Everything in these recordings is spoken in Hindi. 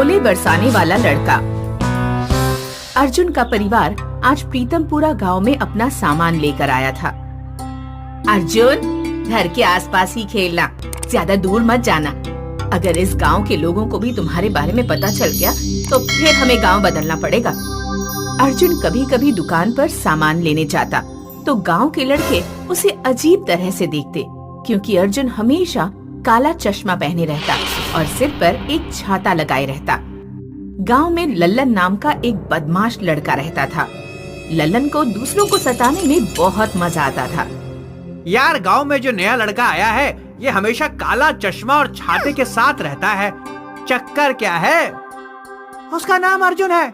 ओले बरसाने वाला लड़का। अर्जुन का परिवार आज प्रीतमपुरा गांव में अपना सामान लेकर आया था। अर्जुन, घर के आसपास ही खेलना, ज्यादा दूर मत जाना। अगर इस गांव के लोगों को भी तुम्हारे बारे में पता चल गया तो फिर हमें गांव बदलना पड़ेगा। अर्जुन कभी कभी दुकान पर सामान लेने जाता तो गांव के लड़के उसे अजीब तरह से देखते, क्योंकि अर्जुन हमेशा काला चश्मा पहने रहता और सिर पर एक छाता लगाए रहता। गांव में लल्लन नाम का एक बदमाश लड़का रहता था। लल्लन को दूसरों को सताने में बहुत मजा आता था। यार, गांव में जो नया लड़का आया है ये हमेशा काला चश्मा और छाते के साथ रहता है। चक्कर क्या है? उसका नाम अर्जुन है।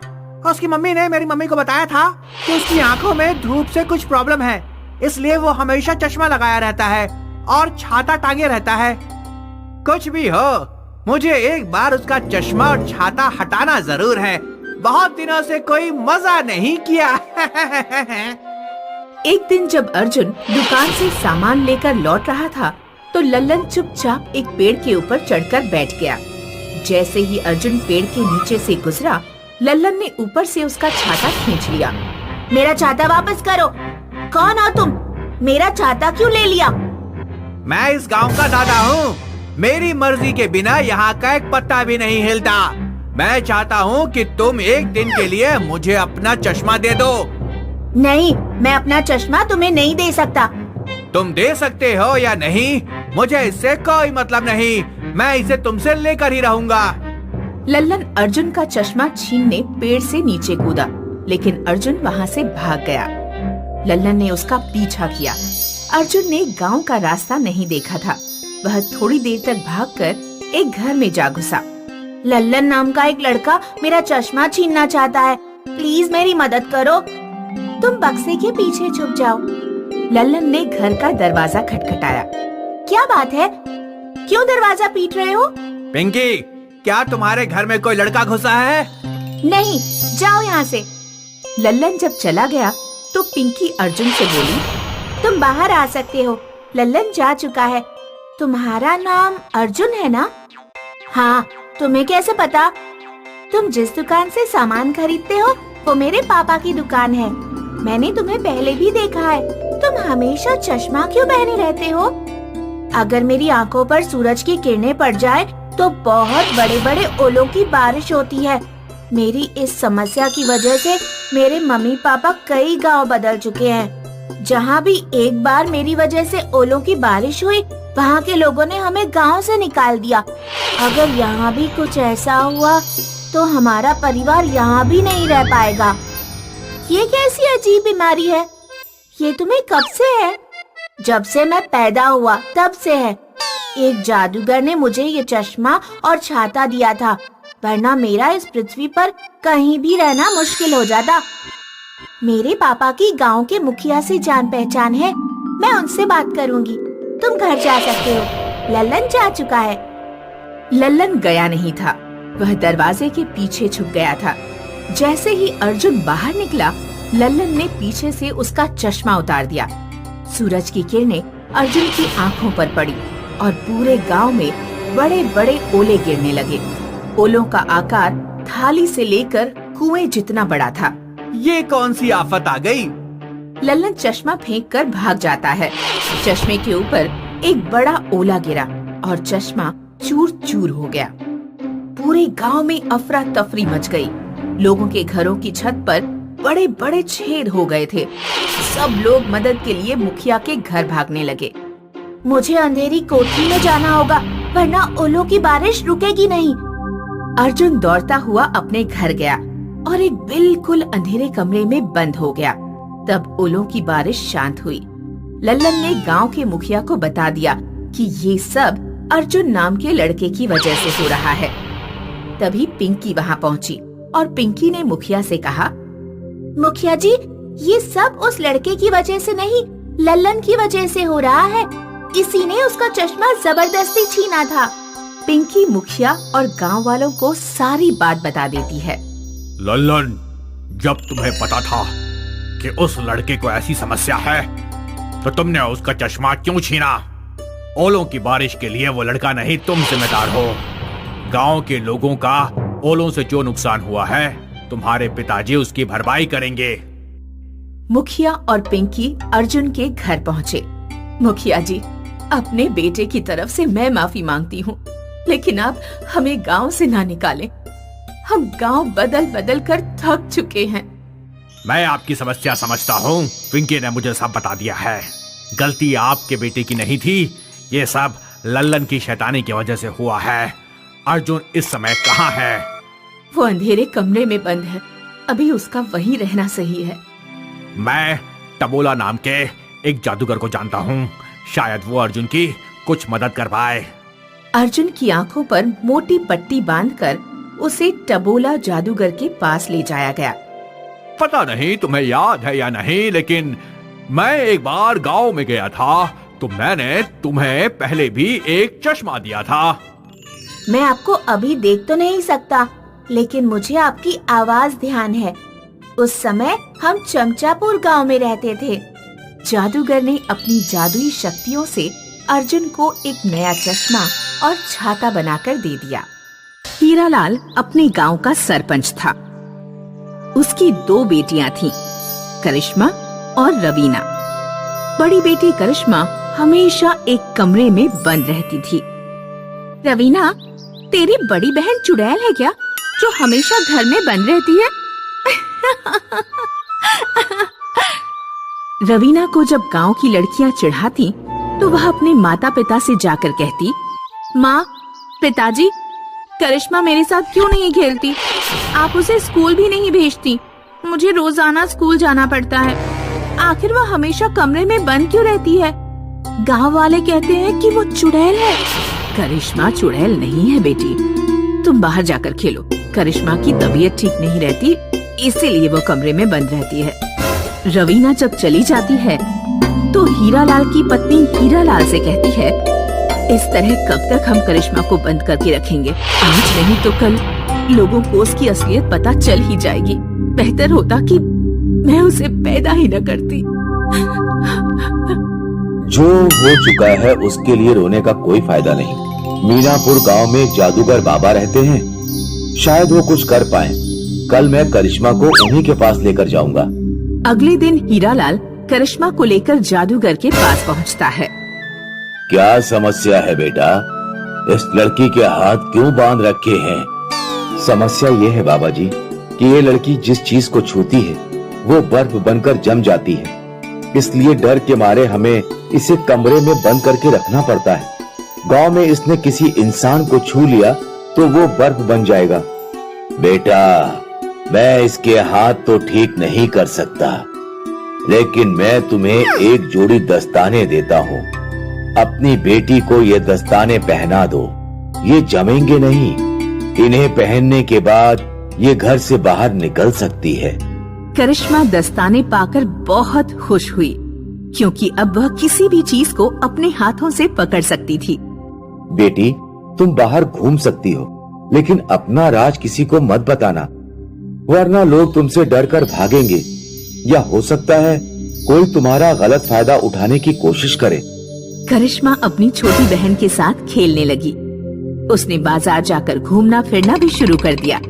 उसकी मम्मी ने मेरी मम्मी को बताया था कि उसकी आंखों में धूप से कुछ प्रॉब्लम है, इसलिए वो हमेशा चश्मा लगाया रहता है और छाता टांगे रहता है। कुछ भी हो, मुझे एक बार उसका चश्मा और छाता हटाना जरूर है। बहुत दिनों से कोई मजा नहीं किया। एक दिन जब अर्जुन दुकान से सामान लेकर लौट रहा था तो लल्लन चुपचाप एक पेड़ के ऊपर चढ़कर बैठ गया। जैसे ही अर्जुन पेड़ के नीचे से गुजरा, लल्लन ने ऊपर से उसका छाता खींच लिया। मेरा छाता वापस करो। कौन हो तुम? मेरा छाता क्यों ले लिया? मैं इस गांव का दादा हूँ। मेरी मर्जी के बिना यहाँ का एक पत्ता भी नहीं हिलता। मैं चाहता हूँ कि तुम एक दिन के लिए मुझे अपना चश्मा दे दो। नहीं, मैं अपना चश्मा तुम्हें नहीं दे सकता। तुम दे सकते हो या नहीं, मुझे इससे कोई मतलब नहीं। मैं इसे तुमसे लेकर ही रहूंगा। लल्लन अर्जुन का चश्मा छीनने पेड़ से नीचे कूदा, लेकिन अर्जुन वहाँ से भाग गया। लल्लन ने उसका पीछा किया। अर्जुन ने गांव का रास्ता नहीं देखा था। वह थोड़ी देर तक भागकर एक घर में जा घुसा। लल्लन नाम का एक लड़का मेरा चश्मा छीनना चाहता है। प्लीज मेरी मदद करो। तुम बक्से के पीछे छुप जाओ। लल्लन ने घर का दरवाजा खटखटाया। क्या बात है? क्यों दरवाजा पीट रहे हो? पिंकी, क्या तुम्हारे घर में कोई लड़का घुसा है? नहीं, जाओ यहाँ से। लल्लन जब चला गया तो पिंकी अर्जुन से बोली, तुम बाहर आ सकते हो। लल्लन जा चुका है। तुम्हारा नाम अर्जुन है ना? हाँ, तुम्हें कैसे पता? तुम जिस दुकान से सामान खरीदते हो वो मेरे पापा की दुकान है। मैंने तुम्हें पहले भी देखा है। तुम हमेशा चश्मा क्यों पहने रहते हो? अगर मेरी आंखों पर सूरज की किरणें पड़ जाए तो बहुत बड़े बड़े ओलों की बारिश होती है। मेरी इस समस्या की वजह से मेरे मम्मी पापा कई गांव बदल चुके हैं। जहाँ भी एक बार मेरी वजह से ओलों की बारिश हुई, वहाँ के लोगों ने हमें गांव से निकाल दिया। अगर यहाँ भी कुछ ऐसा हुआ तो हमारा परिवार यहाँ भी नहीं रह पाएगा। ये कैसी अजीब बीमारी है? ये तुम्हें कब से है? जब से मैं पैदा हुआ तब से है। एक जादूगर ने मुझे ये चश्मा और छाता दिया था, वरना मेरा इस पृथ्वी पर कहीं भी रहना मुश्किल हो जाता। मेरे पापा की गांव के मुखिया से जान पहचान है। मैं उनसे बात करूंगी। तुम घर जा सकते हो। लल्लन जा चुका है। लल्लन गया नहीं था। वह दरवाजे के पीछे छुप गया था। जैसे ही अर्जुन बाहर निकला, लल्लन ने पीछे से उसका चश्मा उतार दिया। सूरज की किरणें अर्जुन की आंखों पर पड़ी और पूरे गांव में बड़े बड़े ओले गिरने लगे। ओलों का आकार थाली से लेकर कुएं जितना बड़ा था। ये कौन सी आफत आ गई? लल्लन चश्मा फेंककर भाग जाता है। चश्मे के ऊपर एक बड़ा ओला गिरा और चश्मा चूर चूर हो गया। पूरे गांव में अफरा तफरी मच गई। लोगों के घरों की छत पर बड़े बड़े छेद हो गए थे। सब लोग मदद के लिए मुखिया के घर भागने लगे। मुझे अंधेरी कोठरी में जाना होगा, वरना ओलों की बारिश रुकेगी नहीं। अर्जुन दौड़ता हुआ अपने घर गया और एक बिल्कुल अंधेरे कमरे में बंद हो गया। तब ओलों की बारिश शांत हुई। लल्लन ने गांव के मुखिया को बता दिया कि ये सब अर्जुन नाम के लड़के की वजह से हो रहा है। तभी पिंकी वहां पहुंची और पिंकी ने मुखिया से कहा, मुखिया जी, ये सब उस लड़के की वजह से नहीं, लल्लन की वजह से हो रहा है। इसी ने उसका चश्मा जबरदस्ती छीना था। पिंकी मुखिया और गांव वालों को सारी बात बता देती है। लल्लन, जब तुम्हें पता था कि उस लड़के को ऐसी समस्या है तो तुमने उसका चश्मा क्यों छीना? ओलों की बारिश के लिए वो लड़का नहीं, तुम जिम्मेदार हो। गांव के लोगों का ओलों से जो नुकसान हुआ है तुम्हारे पिताजी उसकी भरपाई करेंगे। मुखिया और पिंकी अर्जुन के घर पहुँचे। मुखिया जी, अपने बेटे की तरफ से मैं माफी मांगती हूँ, लेकिन आप हमें गांव से ना निकालें। हम गांव बदल बदल कर थक चुके हैं। मैं आपकी समस्या समझता हूँ। पिंकी ने मुझे सब बता दिया है। गलती आपके बेटे की नहीं थी, ये सब लल्लन की शैतानी की वजह से हुआ है। अर्जुन इस समय कहाँ है? वो अंधेरे कमरे में बंद है। अभी उसका वहीं रहना सही है। मैं टबोला नाम के एक जादूगर को जानता हूँ, शायद वो अर्जुन की कुछ मदद कर पाए। अर्जुन की आंखों पर मोटी पट्टी बांधकर उसे टबोला जादूगर के पास ले जाया गया। पता नहीं तुम्हें याद है या नहीं, लेकिन मैं एक बार गांव में गया था तो मैंने तुम्हें पहले भी एक चश्मा दिया था। मैं आपको अभी देख तो नहीं सकता, लेकिन मुझे आपकी आवाज ध्यान है। उस समय हम चमचापुर गांव में रहते थे। जादूगर ने अपनी जादुई शक्तियों से अर्जुन को एक नया चश्मा और छाता बनाकर दे दिया। हीरालाल अपने गांव का सरपंच था। उसकी 2 बेटियां थीं, करिश्मा और रवीना। बड़ी बेटी करिश्मा हमेशा एक कमरे में बंद रहती थी। रवीना, तेरी बड़ी बहन चुड़ैल है क्या, जो हमेशा घर में बंद रहती है? रवीना को जब गांव की लड़कियां चिढ़ाती तो वह अपने माता पिता से जाकर कहती, माँ, पिताजी, करिश्मा मेरे साथ क्यों नहीं खेलती? आप उसे स्कूल भी नहीं भेजती। मुझे रोजाना स्कूल जाना पड़ता है। आखिर वह हमेशा कमरे में बंद क्यों रहती है? गांव वाले कहते हैं कि वो चुड़ैल है। करिश्मा चुड़ैल नहीं है बेटी, तुम बाहर जाकर खेलो। करिश्मा की तबीयत ठीक नहीं रहती, इसीलिए वो कमरे में बंद रहती है। रवीना जब चली जाती है तो हीरालाल की पत्नी हीरालाल से कहती है, इस तरह कब तक हम करिश्मा को बंद करके रखेंगे? आज नहीं तो कल लोगों को उसकी असलियत पता चल ही जाएगी। बेहतर होता कि मैं उसे पैदा ही न करती। जो हो चुका है उसके लिए रोने का कोई फायदा नहीं। मीनापुर गांव में जादूगर बाबा रहते हैं, शायद वो कुछ कर पाएं। कल मैं करिश्मा को उन्हीं के पास लेकर जाऊंगा। अगले दिन हीरालाल करिश्मा को लेकर जादूगर के पास पहुंचता है। क्या समस्या है बेटा? इस लड़की के हाथ क्यों बांध रखे हैं? समस्या ये है बाबा जी कि ये लड़की जिस चीज को छूती है वो बर्फ बनकर जम जाती है। इसलिए डर के मारे हमें इसे कमरे में बंद करके रखना पड़ता है। गांव में इसने किसी इंसान को छू लिया तो वो बर्फ बन जाएगा। बेटा, मैं इसके हाथ तो ठीक नहीं कर सकता, लेकिन मैं तुम्हें एक जोड़ी दस्ताने देता हूँ। अपनी बेटी को ये दस्ताने पहना दो, ये जमेंगे नहीं। इन्हें पहनने के बाद ये घर से बाहर निकल सकती है। करिश्मा दस्ताने पाकर बहुत खुश हुई, क्योंकि अब वह किसी भी चीज को अपने हाथों से पकड़ सकती थी। बेटी, तुम बाहर घूम सकती हो, लेकिन अपना राज किसी को मत बताना, वरना लोग तुमसे डरकर भागेंगे, या हो सकता है कोई तुम्हारा गलत फायदा उठाने की कोशिश करे। करिश्मा अपनी छोटी बहन के साथ खेलने लगी। उसने बाजार जाकर घूमना फिरना भी शुरू कर दिया।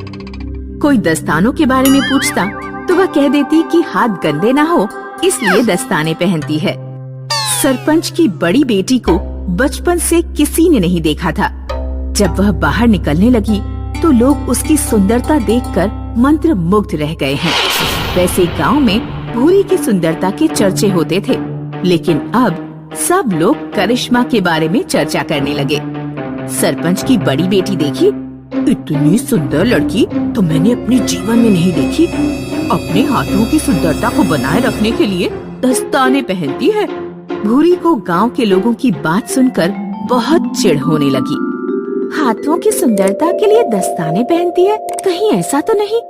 कोई दस्तानों के बारे में पूछता तो वह कह देती कि हाथ गंदे ना हो, इसलिए दस्ताने पहनती है। सरपंच की बड़ी बेटी को बचपन से किसी ने नहीं देखा था। जब वह बाहर निकलने लगी तो लोग उसकी सुंदरता देखकर मंत्र मुग्ध रह गए हैं। वैसे गांव में भूरी की सुंदरता के चर्चे होते थे, लेकिन अब सब लोग करिश्मा के बारे में चर्चा करने लगे। सरपंच की बड़ी बेटी देखी, इतनी सुंदर लड़की तो मैंने अपने जीवन में नहीं देखी। अपने हाथों की सुंदरता को बनाए रखने के लिए दस्ताने पहनती है। भूरी को गांव के लोगों की बात सुनकर बहुत चिढ़ होने लगी। हाथों की सुंदरता के लिए दस्ताने पहनती है? कहीं ऐसा तो नहीं?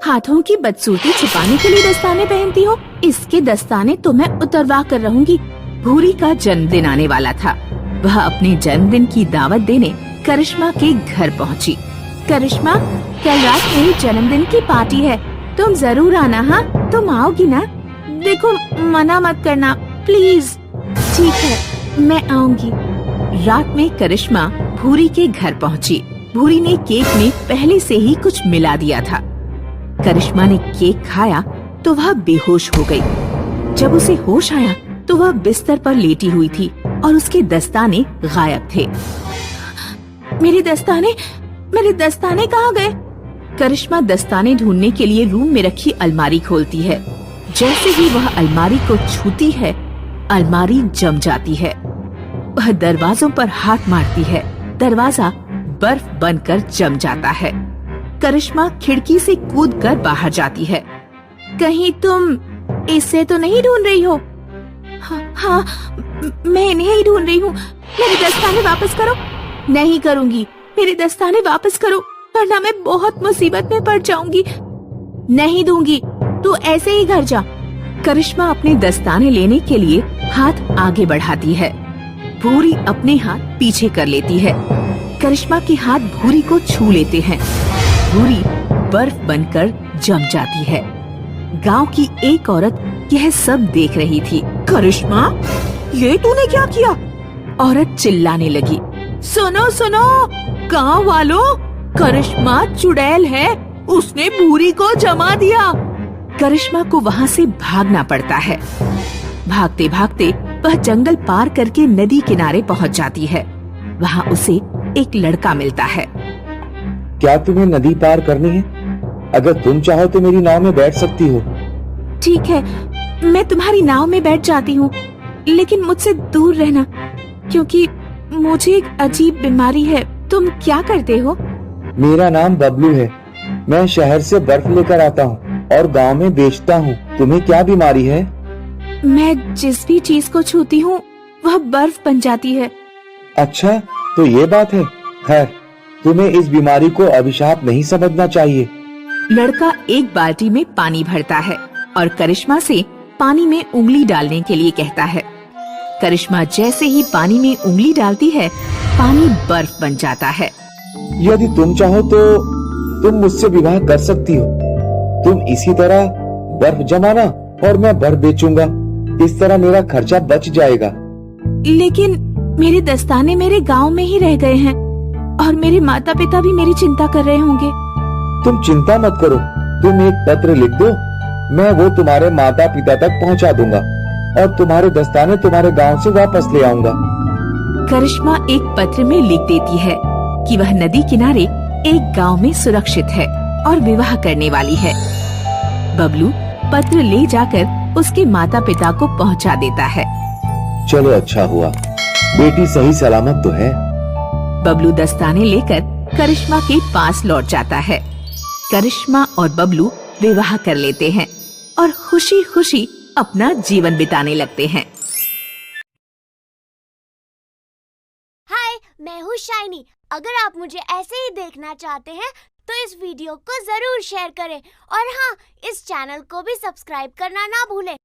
हाथों की बदसूरती छिपाने के लिए दस्ताने पहनती हो? इसके दस्ताने तो मैं उतरवा कर रहूंगी। भूरी का जन्मदिन आने वाला था। वह अपने जन्मदिन की दावत देने करिश्मा के घर पहुंची। करिश्मा, कल रात मेरे जन्मदिन की पार्टी है, तुम जरूर आना। हाँ, तुम आओगी ना? देखो, मना मत करना प्लीज। ठीक है, मैं आऊंगी। रात में करिश्मा भूरी के घर पहुंची। भूरी ने केक में पहले से ही कुछ मिला दिया था। करिश्मा ने केक खाया तो वह बेहोश हो गई। जब उसे होश आया तो वह बिस्तर पर लेटी हुई थी और उसके दस्ताने गायब थे। मेरे दस्ताने कहाँ गए? करिश्मा दस्ताने ढूंढने के लिए रूम में रखी अलमारी खोलती है। जैसे ही वह अलमारी को छूती है, अलमारी जम जाती है। वह दरवाजों पर हाथ मारती है, दरवाजा बर्फ बनकर जम जाता है। करिश्मा खिड़की से कूदकर बाहर जाती है। कहीं तुम इसे तो नहीं ढूंढ रही हो? हाँ, मैं इन्हें ही ढूंढ रही हूँ। मेरे दस्ताने वापस करो। नहीं करूँगी, मेरे दस्ताने वापस करो, वरना मैं बहुत मुसीबत में पड़ जाऊंगी। नहीं दूंगी, तू ऐसे ही घर जा। करिश्मा अपने दस्ताने लेने के लिए हाथ आगे बढ़ाती है। भूरी अपने हाथ पीछे कर लेती है। करिश्मा के हाथ भूरी को छू लेते हैं। भूरी बर्फ बनकर जम जाती है। गांव की एक औरत यह सब देख रही थी। करिश्मा, ये तूने क्या किया? औरत चिल्लाने लगी। सुनो सुनो गांव वालों, करिश्मा चुड़ैल है, उसने भूरी को जमा दिया। करिश्मा को वहाँ से भागना पड़ता है। भागते भागते वह जंगल पार करके नदी किनारे पहुँच जाती है। वहाँ उसे एक लड़का मिलता है। क्या तुम्हें नदी पार करनी है? अगर तुम चाहो तो मेरी नाव में बैठ सकती हो। ठीक है, मैं तुम्हारी नाव में बैठ जाती हूँ, लेकिन मुझसे दूर रहना, क्योंकि मुझे एक अजीब बीमारी है। तुम क्या करते हो? मेरा नाम बबलू है। मैं शहर से बर्फ लेकर आता हूँ और गांव में बेचता हूँ। तुम्हें क्या बीमारी है? मैं जिस भी चीज को छूती हूँ वह बर्फ बन जाती है। अच्छा, तो ये बात है। खैर, तुम्हें इस बीमारी को अभिशाप नहीं समझना चाहिए। लड़का एक बाल्टी में पानी भरता है और करिश्मा से पानी में उंगली डालने के लिए कहता है। करिश्मा जैसे ही पानी में उंगली डालती है, पानी बर्फ बन जाता है। यदि तुम चाहो तो तुम मुझसे विवाह कर सकती हो। तुम इसी तरह बर्फ जमाना और मैं बर्फ बेचूंगा। इस तरह मेरा खर्चा बच जाएगा। लेकिन मेरे दस्ताने मेरे गांव में ही रह गए हैं और मेरे माता पिता भी मेरी चिंता कर रहे होंगे। तुम चिंता मत करो, तुम एक पत्र लिख दो, मैं वो तुम्हारे माता पिता तक पहुंचा दूंगा और तुम्हारे दस्ताने तुम्हारे गांव से वापस ले आऊंगा। करिश्मा एक पत्र में लिख देती है कि वह नदी किनारे एक गांव में सुरक्षित है और विवाह करने वाली है। बबलू पत्र ले जाकर उसके माता पिता को पहुंचा देता है। चलो, अच्छा हुआ, बेटी सही सलामत तो है। बबलू दस्ताने लेकर करिश्मा के पास लौट जाता है। करिश्मा और बबलू विवाह कर लेते हैं और खुशी खुशी अपना जीवन बिताने लगते हैं। हाय, मैं हूँ शाइनी। अगर आप मुझे ऐसे ही देखना चाहते हैं तो इस वीडियो को जरूर शेयर करें और हाँ, इस चैनल को भी सब्सक्राइब करना ना भूलें।